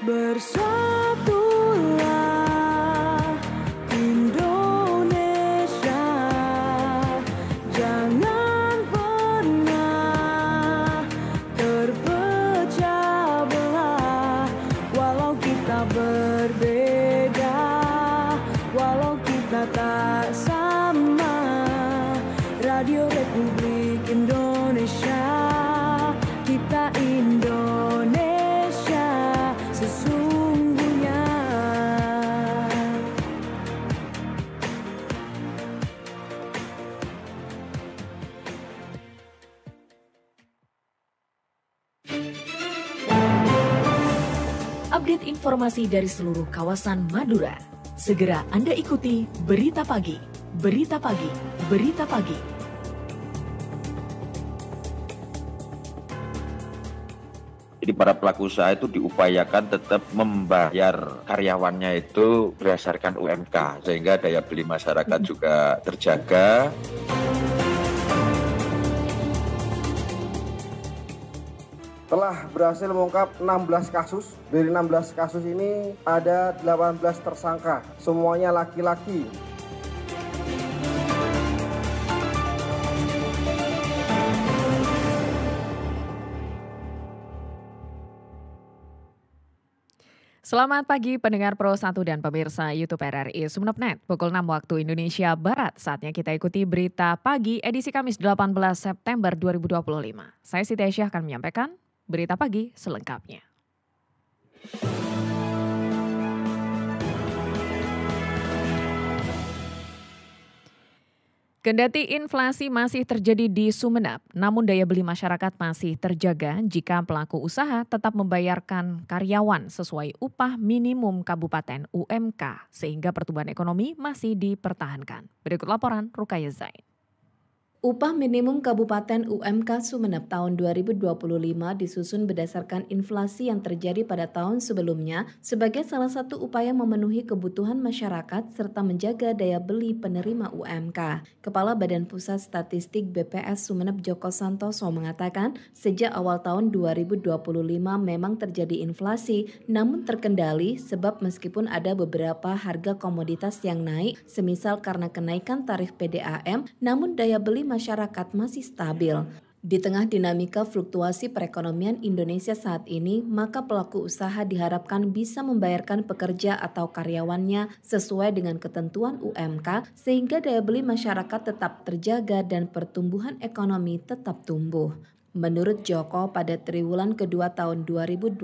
Bersatulah Indonesia, jangan pernah terpecah belah. Walau kita berbeda, walau kita tak sama, Radio Republik Indonesia, kita Indonesia sesungguhnya. Update informasi dari seluruh kawasan Madura. Segera Anda ikuti Berita Pagi, Berita Pagi, Berita Pagi. Jadi para pelaku usaha itu diupayakan tetap membayar karyawannya itu berdasarkan UMK, sehingga daya beli masyarakat juga terjaga. Telah berhasil mengungkap 16 kasus. Dari 16 kasus ini ada 18 tersangka, semuanya laki-laki. Selamat pagi pendengar Pro 1 dan pemirsa YouTube RRI Sumeneb.net. Pukul 6 waktu Indonesia Barat. Saatnya kita ikuti Berita Pagi edisi Kamis 18 September 2025. Saya Siti Aisyah akan menyampaikan Berita Pagi selengkapnya. Kendati inflasi masih terjadi di Sumeneb, namun daya beli masyarakat masih terjaga jika pelaku usaha tetap membayarkan karyawan sesuai upah minimum kabupaten UMK, sehingga pertumbuhan ekonomi masih dipertahankan. Berikut laporan Rukaya Zain. Upah minimum Kabupaten UMK Sumeneb tahun 2025 disusun berdasarkan inflasi yang terjadi pada tahun sebelumnya sebagai salah satu upaya memenuhi kebutuhan masyarakat serta menjaga daya beli penerima UMK. Kepala Badan Pusat Statistik BPS Sumeneb Joko Santoso mengatakan sejak awal tahun 2025 memang terjadi inflasi namun terkendali sebab meskipun ada beberapa harga komoditas yang naik semisal karena kenaikan tarif PDAM namun daya beli masyarakat masih stabil. Di tengah dinamika fluktuasi perekonomian Indonesia saat ini, maka pelaku usaha diharapkan bisa membayarkan pekerja atau karyawannya sesuai dengan ketentuan UMK sehingga daya beli masyarakat tetap terjaga dan pertumbuhan ekonomi tetap tumbuh. Menurut Joko, pada triwulan kedua tahun 2025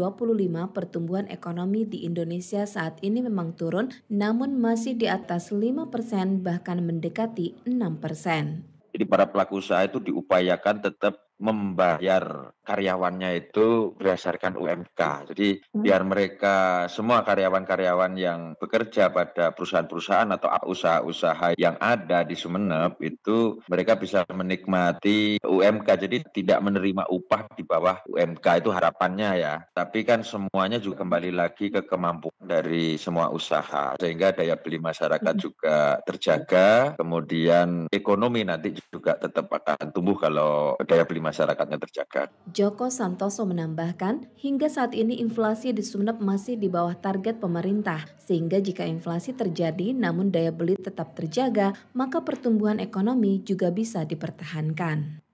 pertumbuhan ekonomi di Indonesia saat ini memang turun namun masih di atas 5% bahkan mendekati 6%. Jadi para pelaku usaha itu diupayakan tetap membayar karyawannya itu berdasarkan UMK. Jadi biar mereka semua karyawan-karyawan yang bekerja pada perusahaan-perusahaan atau usaha-usaha yang ada di Sumeneb itu mereka bisa menikmati UMK. Jadi tidak menerima upah di bawah UMK itu harapannya ya. Tapi kan semuanya juga kembali lagi ke kemampuan dari semua usaha. Sehingga daya beli masyarakat juga terjaga. Kemudian ekonomi nanti juga tetap akan tumbuh kalau daya beli masyarakatnya terjaga. Joko Santoso menambahkan, hingga saat ini inflasi di Sumeneb masih di bawah target pemerintah, sehingga jika inflasi terjadi namun daya beli tetap terjaga, maka pertumbuhan ekonomi juga bisa dipertahankan.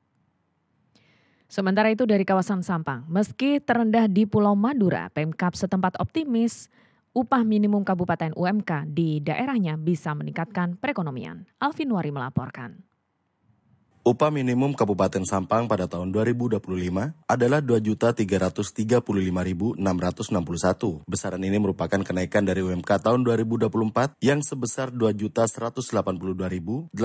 Sementara itu dari kawasan Sampang, meski terendah di Pulau Madura, Pemkab setempat optimis upah minimum Kabupaten UMK di daerahnya bisa meningkatkan perekonomian. Alvin Wari melaporkan. Upah minimum Kabupaten Sampang pada tahun 2025 adalah Rp2.303.661. Besaran ini merupakan kenaikan dari UMK tahun 2024 yang sebesar Rp2.182.861.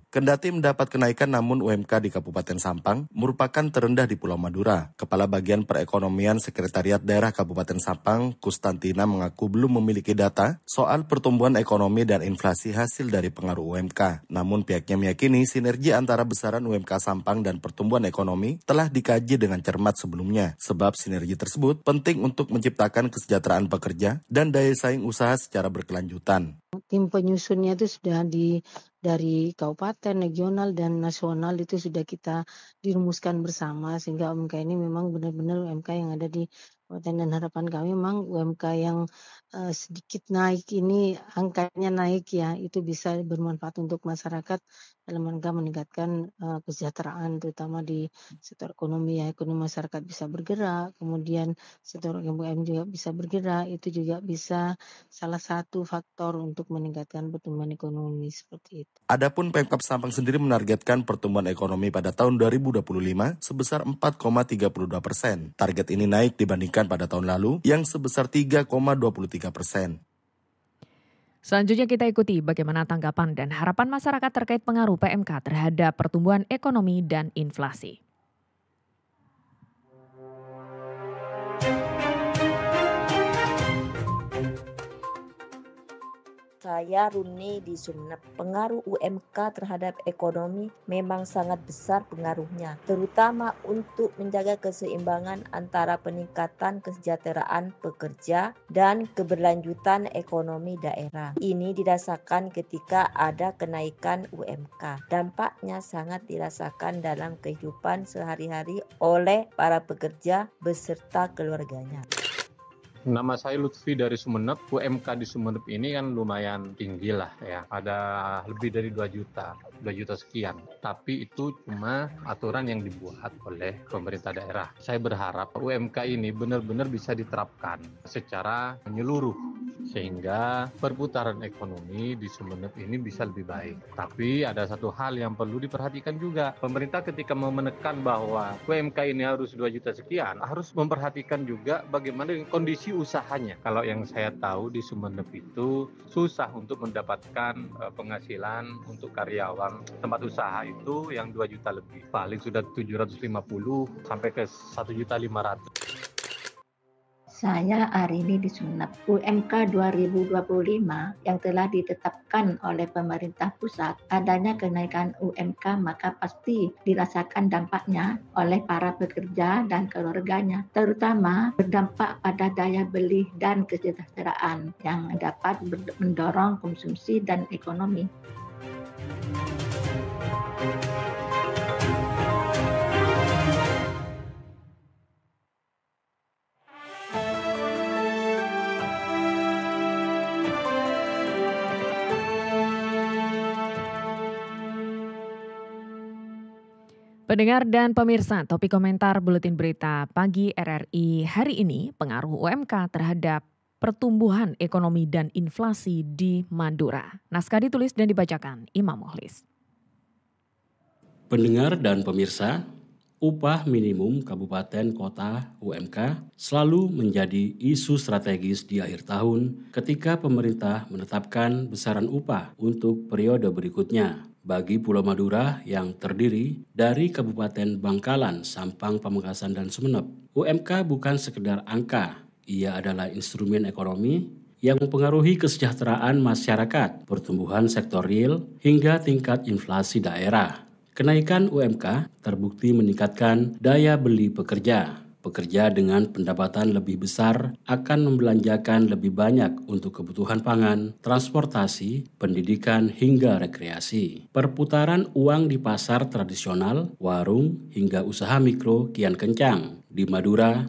Kendati mendapat kenaikan namun UMK di Kabupaten Sampang merupakan terendah di Pulau Madura. Kepala Bagian Perekonomian Sekretariat Daerah Kabupaten Sampang, Kustantina mengaku belum memiliki data soal pertumbuhan ekonomi dan inflasi hasil dari pengaruh UMK. Namun pihaknya meyakini sinergi antara besaran UMK Sampang dan pertumbuhan ekonomi telah dikaji dengan cermat sebelumnya, sebab sinergi tersebut penting untuk menciptakan kesejahteraan pekerja dan daya saing usaha secara berkelanjutan. Tim penyusunnya itu sudah dari kabupaten, regional, dan nasional itu sudah kita dirumuskan bersama sehingga UMK ini memang benar-benar UMK yang ada di kabupaten, dan harapan kami memang UMK yang sedikit naik ini, angkanya naik ya, itu bisa bermanfaat untuk masyarakat dalam rangka meningkatkan kesejahteraan terutama di sektor ekonomi ya, ekonomi masyarakat bisa bergerak, kemudian sektor UMKM juga bisa bergerak, itu juga bisa salah satu faktor untuk meningkatkan pertumbuhan ekonomi seperti itu. Adapun Pemkab Sampang sendiri menargetkan pertumbuhan ekonomi pada tahun 2025 sebesar 4,32%. Target ini naik dibandingkan pada tahun lalu yang sebesar 3,23%. Selanjutnya kita ikuti bagaimana tanggapan dan harapan masyarakat terkait pengaruh PMK terhadap pertumbuhan ekonomi dan inflasi. Saya Runi di Sumeneb. Pengaruh UMK terhadap ekonomi memang sangat besar pengaruhnya, terutama untuk menjaga keseimbangan antara peningkatan kesejahteraan pekerja dan keberlanjutan ekonomi daerah. Ini dirasakan ketika ada kenaikan UMK. Dampaknya sangat dirasakan dalam kehidupan sehari-hari oleh para pekerja beserta keluarganya. Nama saya Lutfi dari Sumeneb. UMK di Sumeneb ini kan lumayan tinggi lah ya. Ada lebih dari 2 juta sekian. Tapi itu cuma aturan yang dibuat oleh pemerintah daerah. Saya berharap UMK ini benar-benar bisa diterapkan secara menyeluruh sehingga perputaran ekonomi di Sumeneb ini bisa lebih baik. Tapi ada satu hal yang perlu diperhatikan juga. Pemerintah ketika mau menekan bahwa UMK ini harus 2 juta sekian, harus memperhatikan juga bagaimana kondisi usahanya. Kalau yang saya tahu di Sumeneb itu susah untuk mendapatkan penghasilan untuk karyawan tempat usaha itu yang 2 juta lebih. Paling sudah 750 sampai ke 1.500.000. Saya Arini di Sumeneb. UMK 2025 yang telah ditetapkan oleh pemerintah pusat, adanya kenaikan UMK maka pasti dirasakan dampaknya oleh para pekerja dan keluarganya, terutama berdampak pada daya beli dan kesejahteraan yang dapat mendorong konsumsi dan ekonomi. Pendengar dan pemirsa, topik komentar Buletin Berita Pagi RRI hari ini, pengaruh UMK terhadap pertumbuhan ekonomi dan inflasi di Madura. Naskah ditulis dan dibacakan Imam Mukhlis. Pendengar dan pemirsa, upah minimum kabupaten kota UMK selalu menjadi isu strategis di akhir tahun ketika pemerintah menetapkan besaran upah untuk periode berikutnya. Bagi Pulau Madura yang terdiri dari Kabupaten Bangkalan, Sampang, Pamekasan, dan Sumeneb, UMK bukan sekedar angka. Ia adalah instrumen ekonomi yang mempengaruhi kesejahteraan masyarakat, pertumbuhan sektor real, hingga tingkat inflasi daerah. Kenaikan UMK terbukti meningkatkan daya beli pekerja. Pekerja dengan pendapatan lebih besar akan membelanjakan lebih banyak untuk kebutuhan pangan, transportasi, pendidikan, hingga rekreasi. Perputaran uang di pasar tradisional, warung, hingga usaha mikro kian kencang. Di Madura,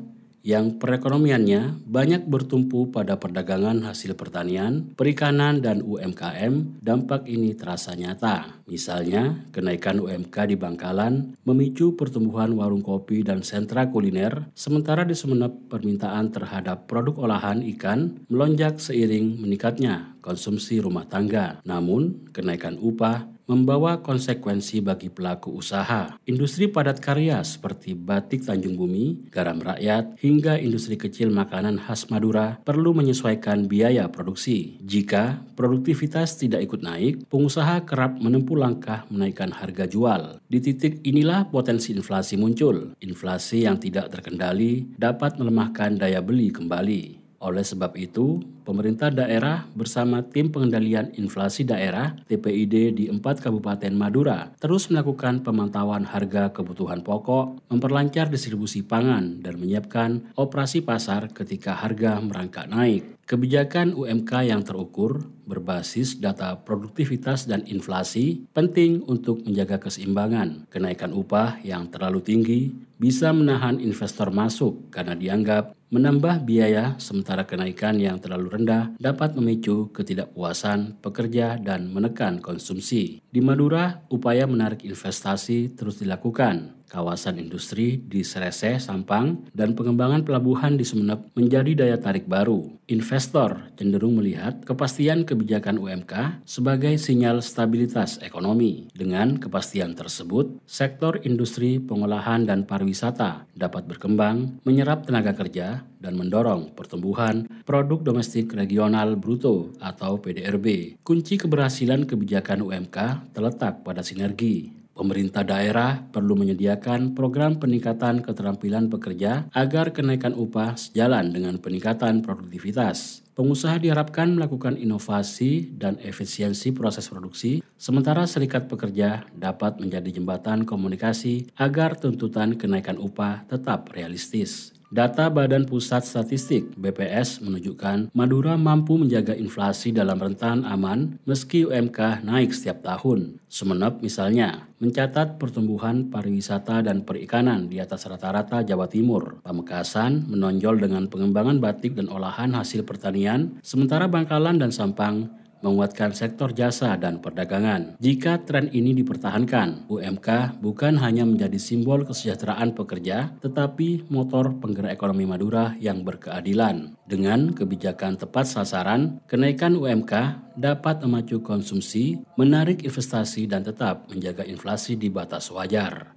yang perekonomiannya banyak bertumpu pada perdagangan hasil pertanian, perikanan, dan UMKM, dampak ini terasa nyata. Misalnya, kenaikan UMK di Bangkalan memicu pertumbuhan warung kopi dan sentra kuliner, sementara di Sumeneb permintaan terhadap produk olahan ikan melonjak seiring meningkatnya konsumsi rumah tangga. Namun, kenaikan upah membawa konsekuensi bagi pelaku usaha. Industri padat karya seperti batik Tanjung Bumi, garam rakyat, hingga industri kecil makanan khas Madura perlu menyesuaikan biaya produksi. Jika produktivitas tidak ikut naik, pengusaha kerap menempuh langkah menaikkan harga jual. Di titik inilah potensi inflasi muncul. Inflasi yang tidak terkendali dapat melemahkan daya beli kembali. Oleh sebab itu, pemerintah daerah bersama Tim Pengendalian Inflasi Daerah (TPID) di 4 Kabupaten Madura terus melakukan pemantauan harga kebutuhan pokok, memperlancar distribusi pangan, dan menyiapkan operasi pasar ketika harga merangkak naik. Kebijakan UMK yang terukur berbasis data produktivitas dan inflasi penting untuk menjaga keseimbangan. Kenaikan upah yang terlalu tinggi bisa menahan investor masuk karena dianggap menambah biaya, sementara kenaikan yang terlalu rendah dapat memicu ketidakpuasan pekerja dan menekan konsumsi. Di Madura, upaya menarik investasi terus dilakukan. Kawasan industri di Serese, Sampang, dan pengembangan pelabuhan di Sumeneb menjadi daya tarik baru. Investor cenderung melihat kepastian kebijakan UMK sebagai sinyal stabilitas ekonomi. Dengan kepastian tersebut, sektor industri, pengolahan, dan pariwisata dapat berkembang, menyerap tenaga kerja, dan mendorong pertumbuhan produk domestik regional bruto atau PDRB. Kunci keberhasilan kebijakan UMK terletak pada sinergi. Pemerintah daerah perlu menyediakan program peningkatan keterampilan pekerja agar kenaikan upah sejalan dengan peningkatan produktivitas. Pengusaha diharapkan melakukan inovasi dan efisiensi proses produksi, sementara serikat pekerja dapat menjadi jembatan komunikasi agar tuntutan kenaikan upah tetap realistis. Data Badan Pusat Statistik (BPS) menunjukkan Madura mampu menjaga inflasi dalam rentan aman meski UMK naik setiap tahun. Sumeneb misalnya mencatat pertumbuhan pariwisata dan perikanan di atas rata-rata Jawa Timur. Pamekasan menonjol dengan pengembangan batik dan olahan hasil pertanian, sementara Bangkalan dan Sampang menguatkan sektor jasa dan perdagangan. Jika tren ini dipertahankan, UMK bukan hanya menjadi simbol kesejahteraan pekerja, tetapi motor penggerak ekonomi Madura yang berkeadilan. Dengan kebijakan tepat sasaran, kenaikan UMK dapat memacu konsumsi, menarik investasi, dan tetap menjaga inflasi di batas wajar.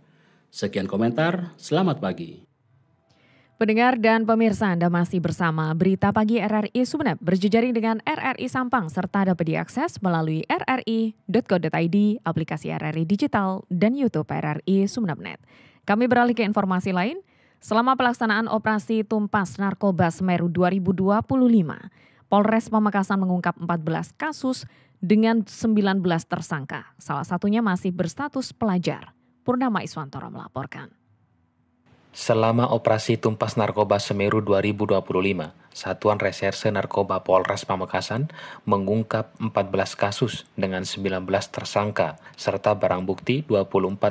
Sekian komentar, selamat pagi. Pendengar dan pemirsa, Anda masih bersama Berita Pagi RRI Sumeneb berjejaring dengan RRI Sampang serta dapat diakses melalui rri.co.id, aplikasi RRI Digital, dan YouTube RRI Sumeneb.net. Kami beralih ke informasi lain. Selama pelaksanaan operasi Tumpas Narkoba Semeru 2025, Polres Pamekasan mengungkap 14 kasus dengan 19 tersangka. Salah satunya masih berstatus pelajar. Purnama Iswantoro melaporkan. Selama operasi Tumpas Narkoba Semeru 2025, Satuan Reserse Narkoba Polres Pamekasan mengungkap 14 kasus dengan 19 tersangka serta barang bukti 24,87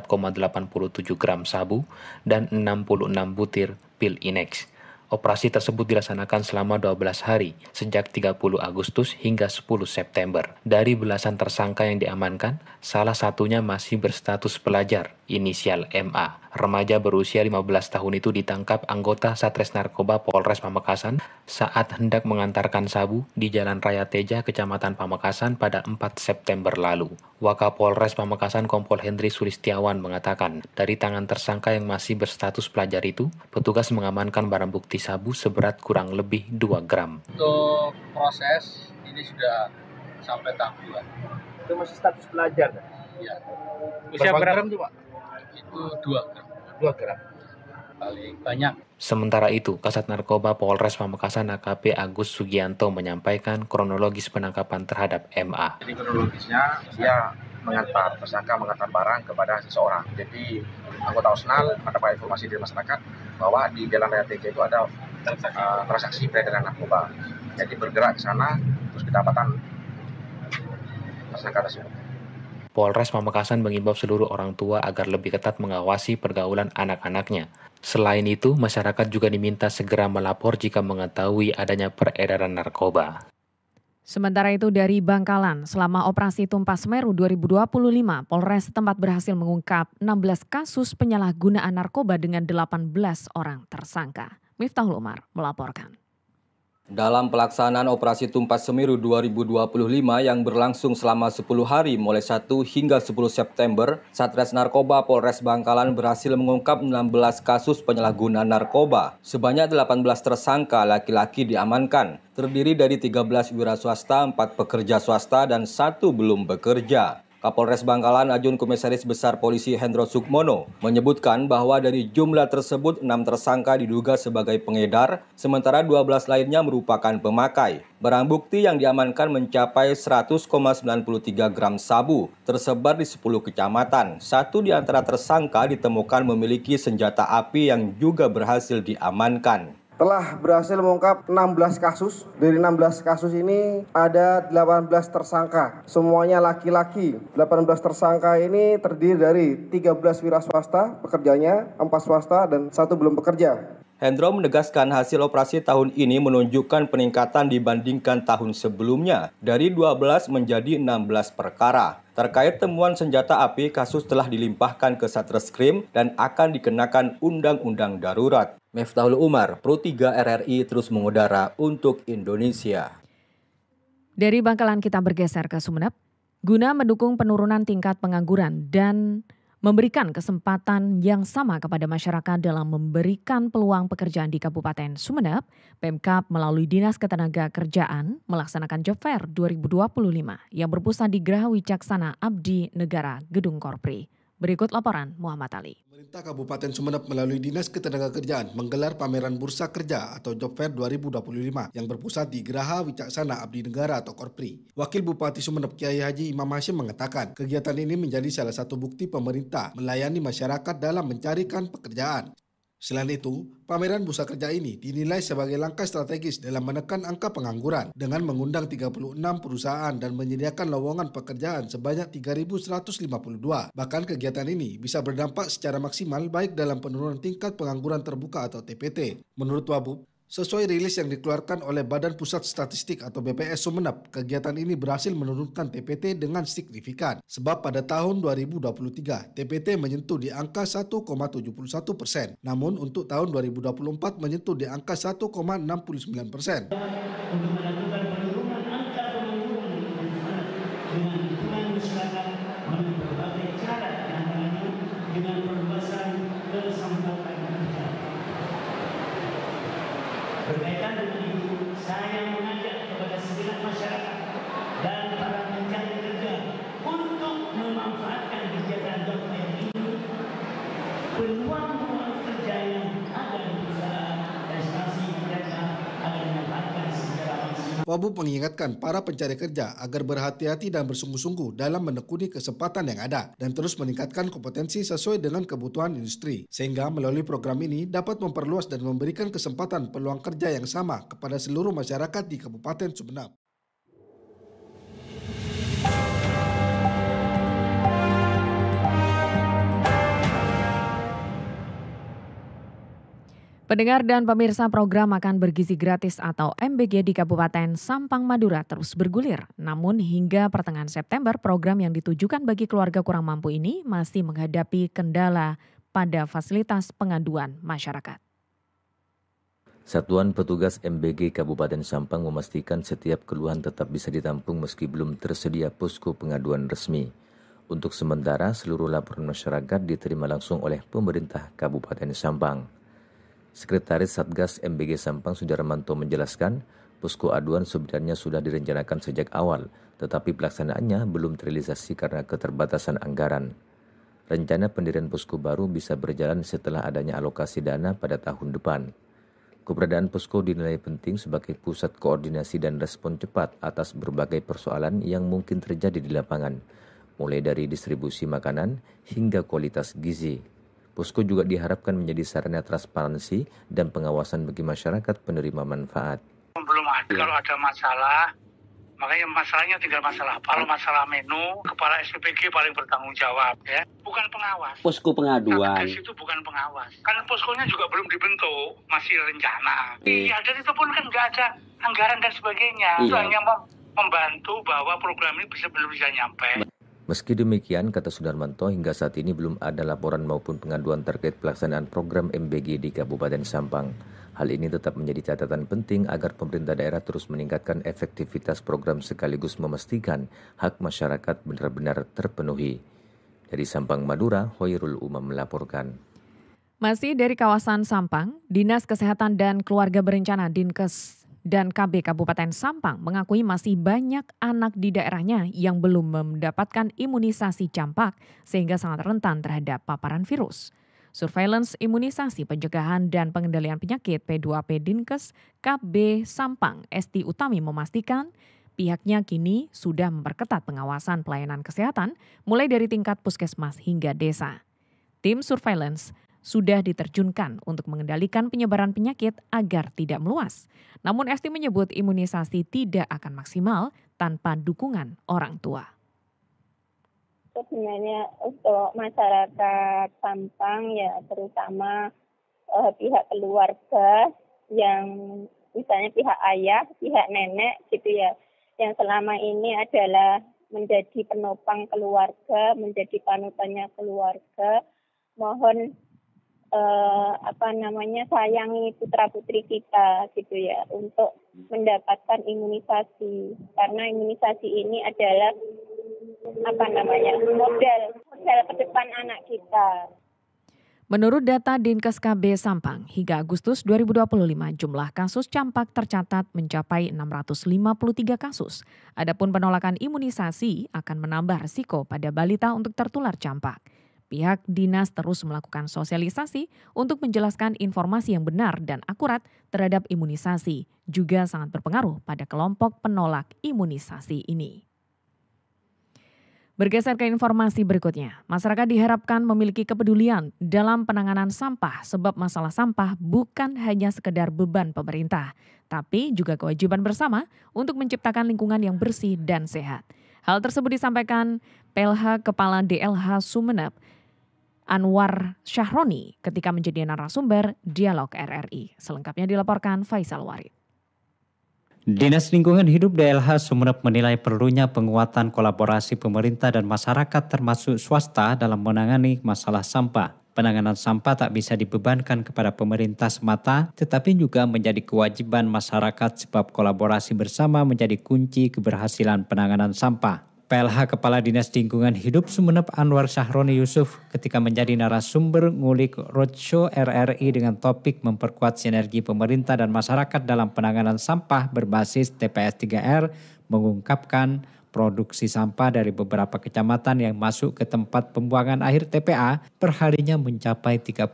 gram sabu dan 66 butir pil Inex. Operasi tersebut dilaksanakan selama 12 hari, sejak 30 Agustus hingga 10 September. Dari belasan tersangka yang diamankan, salah satunya masih berstatus pelajar, inisial MA. Remaja berusia 15 tahun itu ditangkap anggota Satres Narkoba Polres Pamekasan saat hendak mengantarkan sabu di Jalan Raya Teja, Kecamatan Pamekasan pada 4 September lalu. Wakapolres Pamekasan Kompol Hendri Sulistiawan mengatakan, dari tangan tersangka yang masih berstatus pelajar itu, petugas mengamankan barang bukti sabu seberat kurang lebih 2 gram. Untuk proses ini sudah sampai tahap 2. Itu masih status pelajar kan? Iya. Usia berapa gram tuh Pak? Itu 2 gram. 2 gram. Paling banyak. Sementara itu, Kasat Narkoba Polres Pamekasan AKP Agus Sugianto menyampaikan kronologis penangkapan terhadap MA. Jadi kronologisnya dia tersangka mengantar barang kepada seseorang. Jadi anggota OSNAL mendapat informasi dari masyarakat bahwa di Jalan Raya Teja itu ada transaksi peredaran narkoba. Jadi bergerak ke sana, terus kedapatan tersangka tersebut. Polres Pamekasan mengimbau seluruh orang tua agar lebih ketat mengawasi pergaulan anak-anaknya. Selain itu, masyarakat juga diminta segera melapor jika mengetahui adanya peredaran narkoba. Sementara itu dari Bangkalan, selama operasi Tumpas Semeru 2025, Polres setempat berhasil mengungkap 16 kasus penyalahgunaan narkoba dengan 18 orang tersangka. Miftahul Umar melaporkan. Dalam pelaksanaan operasi Tumpas Semeru 2025 yang berlangsung selama 10 hari mulai 1 hingga 10 September, Satres Narkoba Polres Bangkalan berhasil mengungkap 16 kasus penyalahgunaan narkoba. Sebanyak 18 tersangka laki-laki diamankan, terdiri dari 13 wira swasta, 4 pekerja swasta, dan 1 belum bekerja. Kapolres Bangkalan Ajun Komisaris Besar Polisi Hendro Sukmono menyebutkan bahwa dari jumlah tersebut 6 tersangka diduga sebagai pengedar, sementara 12 lainnya merupakan pemakai. Barang bukti yang diamankan mencapai 100,93 gram sabu, tersebar di 10 kecamatan. Satu di antara tersangka ditemukan memiliki senjata api yang juga berhasil diamankan. telah berhasil mengungkap 16 kasus. Dari 16 kasus ini ada 18 tersangka, semuanya laki-laki. 18 tersangka ini terdiri dari 13 wira swasta, pekerjanya 4 swasta dan 1 belum bekerja. Hendro menegaskan hasil operasi tahun ini menunjukkan peningkatan dibandingkan tahun sebelumnya dari 12 menjadi 16 perkara. Terkait temuan senjata api, kasus telah dilimpahkan ke Satreskrim dan akan dikenakan Undang-Undang Darurat. Miftahul Umar, Pro 3 RRI terus mengudara untuk Indonesia. Dari Bangkalan kita bergeser ke Sumeneb, guna mendukung penurunan tingkat pengangguran dan memberikan kesempatan yang sama kepada masyarakat dalam memberikan peluang pekerjaan di Kabupaten Sumeneb, Pemkab melalui Dinas Ketenagakerjaan melaksanakan Job Fair 2025 yang berpusat di Geraha Wicaksana Abdi Negara Gedung Korpri. Berikut laporan Muhammad Ali. Pemerintah Kabupaten Sumeneb melalui Dinas Ketenagakerjaan menggelar pameran Bursa Kerja atau Job Fair 2025 yang berpusat di Geraha Wicaksana Abdi Negara atau Korpri. Wakil Bupati Sumeneb Kiai Haji Imam Hashim mengatakan kegiatan ini menjadi salah satu bukti pemerintah melayani masyarakat dalam mencarikan pekerjaan. Selain itu, pameran Bursa Kerja ini dinilai sebagai langkah strategis dalam menekan angka pengangguran dengan mengundang 36 perusahaan dan menyediakan lowongan pekerjaan sebanyak 3.152. Bahkan kegiatan ini bisa berdampak secara maksimal baik dalam penurunan tingkat pengangguran terbuka atau TPT. Menurut Wabub, sesuai rilis yang dikeluarkan oleh Badan Pusat Statistik atau BPS Sumeneb, kegiatan ini berhasil menurunkan TPT dengan signifikan. Sebab pada tahun 2023, TPT menyentuh di angka 1,71%. Namun untuk tahun 2024 menyentuh di angka 1,69%. Untuk melakukan penurunan angka pengangguran di Sumeneb dengan dukungan masyarakat melalui berbagai cara, diantaranya dengan perluasan kesempatan kerja. Berkaitan dengan itu, saya mengajak kepada segenap masyarakat dan para pencari kerja untuk memanfaatkan kegiatan Job Fair ini, peluang kerja yang ada di perusahaan, prestasi mereka akan didapatkan secara maksimal. Wabub mengingatkan para pencari kerja agar berhati-hati dan bersungguh-sungguh dalam menekuni kesempatan yang ada dan terus meningkatkan kompetensi sesuai dengan kebutuhan industri. Sehingga melalui program ini dapat memperluas dan memberikan kesempatan peluang kerja yang sama kepada seluruh masyarakat di Kabupaten Sumeneb. Pendengar dan pemirsa program Makan Bergizi Gratis atau MBG di Kabupaten Sampang Madura terus bergulir. Namun hingga pertengahan September program yang ditujukan bagi keluarga kurang mampu ini masih menghadapi kendala pada fasilitas pengaduan masyarakat. Satuan Petugas MBG Kabupaten Sampang memastikan setiap keluhan tetap bisa ditampung meski belum tersedia posko pengaduan resmi. Untuk sementara seluruh laporan masyarakat diterima langsung oleh pemerintah Kabupaten Sampang. Sekretaris Satgas MBG Sampang Sudarmanto menjelaskan, posko aduan sebenarnya sudah direncanakan sejak awal, tetapi pelaksanaannya belum terrealisasi karena keterbatasan anggaran. Rencana pendirian posko baru bisa berjalan setelah adanya alokasi dana pada tahun depan. Keberadaan posko dinilai penting sebagai pusat koordinasi dan respon cepat atas berbagai persoalan yang mungkin terjadi di lapangan, mulai dari distribusi makanan hingga kualitas gizi. Posko juga diharapkan menjadi sarana transparansi dan pengawasan bagi masyarakat penerima manfaat. Belum ada. Kalau ada masalah, makanya masalahnya tinggal masalah. Kalau masalah menu, kepala SPPG paling bertanggung jawab, ya. Bukan pengawas. Posko pengaduan. Satgas itu bukan pengawas. Karena poskonya juga belum dibentuk, masih rencana. Iya, dan itu pun kan nggak ada anggaran dan sebagainya. Itu hanya membantu bahwa program ini belum bisa nyampe. Meski demikian, kata Sudarmanto, hingga saat ini belum ada laporan maupun pengaduan terkait pelaksanaan program MBG di Kabupaten Sampang. Hal ini tetap menjadi catatan penting agar pemerintah daerah terus meningkatkan efektivitas program sekaligus memastikan hak masyarakat benar-benar terpenuhi. Dari Sampang, Madura, Hoirul Umam melaporkan. Masih dari kawasan Sampang, Dinas Kesehatan dan Keluarga Berencana Dinkes dan KB Kabupaten Sampang mengakui masih banyak anak di daerahnya yang belum mendapatkan imunisasi campak sehingga sangat rentan terhadap paparan virus. Surveillance Imunisasi Pencegahan dan Pengendalian Penyakit P2P Dinkes KB Sampang Esti Utami memastikan pihaknya kini sudah memperketat pengawasan pelayanan kesehatan mulai dari tingkat puskesmas hingga desa. Tim surveillance sudah diterjunkan untuk mengendalikan penyebaran penyakit agar tidak meluas. Namun Esti menyebut imunisasi tidak akan maksimal tanpa dukungan orang tua. Sebenarnya untuk masyarakat Sampang ya terutama pihak keluarga yang misalnya pihak ayah, pihak nenek gitu ya, yang selama ini adalah menjadi penopang keluarga, menjadi panutannya keluarga, mohon sayangi putra-putri kita gitu ya untuk mendapatkan imunisasi, karena imunisasi ini adalah modal ke depan anak kita. Menurut data Dinkes KB Sampang, hingga Agustus 2025 jumlah kasus campak tercatat mencapai 653 kasus. Adapun penolakan imunisasi akan menambah risiko pada balita untuk tertular campak. Pihak dinas terus melakukan sosialisasi untuk menjelaskan informasi yang benar dan akurat terhadap imunisasi, juga sangat berpengaruh pada kelompok penolak imunisasi ini. Bergeser ke informasi berikutnya, masyarakat diharapkan memiliki kepedulian dalam penanganan sampah sebab masalah sampah bukan hanya sekedar beban pemerintah, tapi juga kewajiban bersama untuk menciptakan lingkungan yang bersih dan sehat. Hal tersebut disampaikan PLH Kepala DLH Sumeneb, Anwar Syahroni ketika menjadi narasumber Dialog RRI. Selengkapnya dilaporkan Faisal Warid. Dinas Lingkungan Hidup DLH Sumeneb menilai perlunya penguatan kolaborasi pemerintah dan masyarakat termasuk swasta dalam menangani masalah sampah. Penanganan sampah tak bisa dibebankan kepada pemerintah semata, tetapi juga menjadi kewajiban masyarakat sebab kolaborasi bersama menjadi kunci keberhasilan penanganan sampah. PLH Kepala Dinas Lingkungan Hidup Sumeneb Anwar Syahroni Yusuf ketika menjadi narasumber ngulik roadshow RRI dengan topik memperkuat sinergi pemerintah dan masyarakat dalam penanganan sampah berbasis TPS 3R mengungkapkan produksi sampah dari beberapa kecamatan yang masuk ke tempat pembuangan akhir TPA perharinya mencapai 36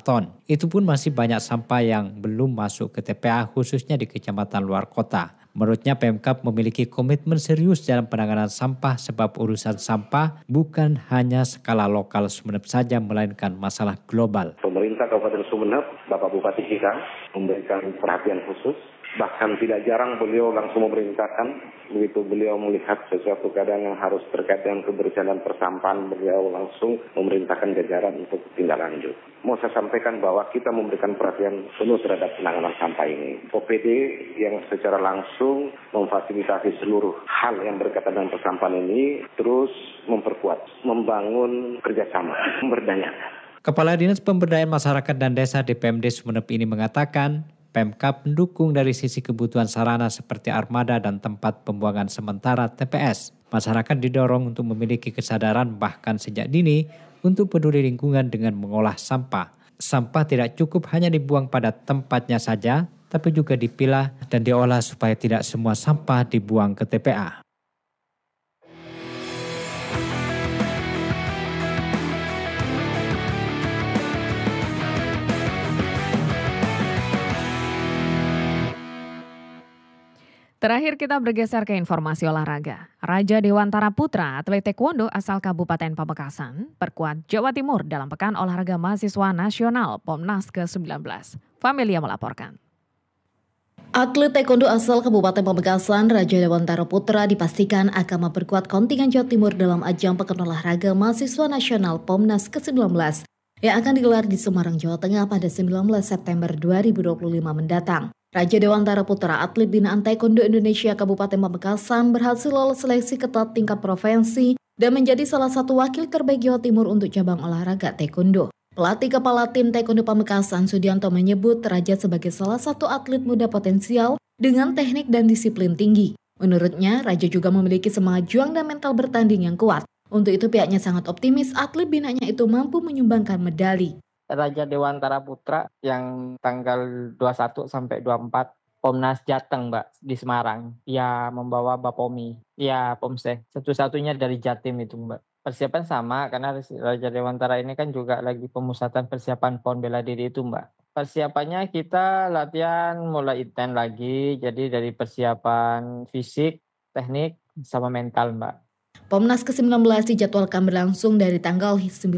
ton. Itu pun masih banyak sampah yang belum masuk ke TPA khususnya di kecamatan luar kota. Menurutnya Pemkab memiliki komitmen serius dalam penanganan sampah sebab urusan sampah bukan hanya skala lokal Sumeneb saja melainkan masalah global. Pemerintah Kabupaten Sumeneb, Bapak Bupati kita memberikan perhatian khusus. Bahkan tidak jarang beliau langsung memerintahkan, begitu beliau melihat sesuatu keadaan yang harus terkait dengan kebersihan persampahan, beliau langsung memerintahkan jajaran untuk tindak lanjut. Mau saya sampaikan bahwa kita memberikan perhatian penuh terhadap penanganan sampah ini. OPD yang secara langsung memfasilitasi seluruh hal yang berkaitan dengan persampahan ini, terus memperkuat, membangun kerjasama, memberdayakan. Kepala Dinas Pemberdayaan Masyarakat dan Desa DPMD Sumeneb ini mengatakan, Pemkab mendukung dari sisi kebutuhan sarana seperti armada dan tempat pembuangan sementara TPS. Masyarakat didorong untuk memiliki kesadaran bahkan sejak dini untuk peduli lingkungan dengan mengolah sampah. Sampah tidak cukup hanya dibuang pada tempatnya saja, tapi juga dipilah dan diolah supaya tidak semua sampah dibuang ke TPA. Terakhir kita bergeser ke informasi olahraga. Raja Dewantara Putra, atlet taekwondo asal Kabupaten Pamekasan, perkuat Jawa Timur dalam Pekan Olahraga Mahasiswa Nasional POMNAS ke-19. Familia melaporkan. Atlet taekwondo asal Kabupaten Pamekasan, Raja Dewantara Putra dipastikan akan memperkuat kontingen Jawa Timur dalam ajang Pekan Olahraga Mahasiswa Nasional POMNAS ke-19 yang akan digelar di Semarang, Jawa Tengah pada 19 September 2025 mendatang. Raja Dewantara Putra, atlet binaan Taekwondo Indonesia Kabupaten Pamekasan, berhasil lolos seleksi ketat tingkat provinsi dan menjadi salah satu wakil terbaik Jawa Timur untuk cabang olahraga Taekwondo. Pelatih Kepala Tim Taekwondo Pamekasan, Sudianto, menyebut Raja sebagai salah satu atlet muda potensial dengan teknik dan disiplin tinggi. Menurutnya, Raja juga memiliki semangat juang dan mental bertanding yang kuat. Untuk itu pihaknya sangat optimis atlet binanya itu mampu menyumbangkan medali. Raja Dewantara Putra yang tanggal 21 sampai 24 POMNAS Jateng, Mbak, di Semarang. Ya, membawa Bapomi. Ya, Pomseh. Satu-satunya dari Jatim itu, Mbak. Persiapan sama karena Raja Dewantara ini kan juga lagi pemusatan persiapan PON bela diri itu, Mbak. Persiapannya kita latihan mulai intens lagi. Jadi dari persiapan fisik, teknik, sama mental, Mbak. Pomnas ke-19 dijadwalkan berlangsung dari tanggal 19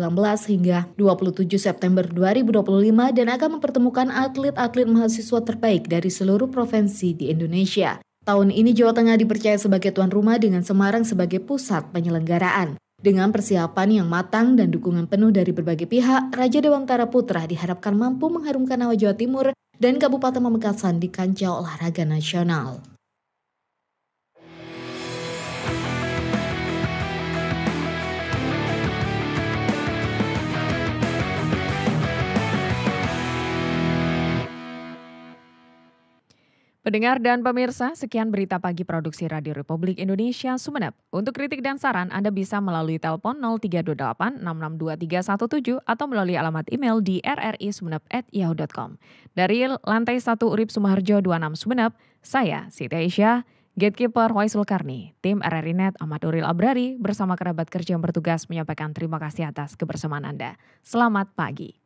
hingga 27 September 2025 dan akan mempertemukan atlet-atlet mahasiswa terbaik dari seluruh provinsi di Indonesia. Tahun ini Jawa Tengah dipercaya sebagai tuan rumah dengan Semarang sebagai pusat penyelenggaraan. Dengan persiapan yang matang dan dukungan penuh dari berbagai pihak, Raja Dewantara Putra diharapkan mampu mengharumkan nama Jawa Timur dan Kabupaten Pamekasan di kancah olahraga nasional. Pendengar dan pemirsa, sekian berita pagi produksi Radio Republik Indonesia Sumeneb. Untuk kritik dan saran, Anda bisa melalui telepon 0328 662317 atau melalui alamat email di rrisumeneb@yahoo.com. Dari lantai 1 Urip Sumoharjo 26 Sumeneb, saya Siti Aisyah, Gatekeeper Waisul Karni, tim RRI Net Ahmad Nuril Abrari bersama kerabat kerja yang bertugas menyampaikan terima kasih atas kebersamaan Anda. Selamat pagi.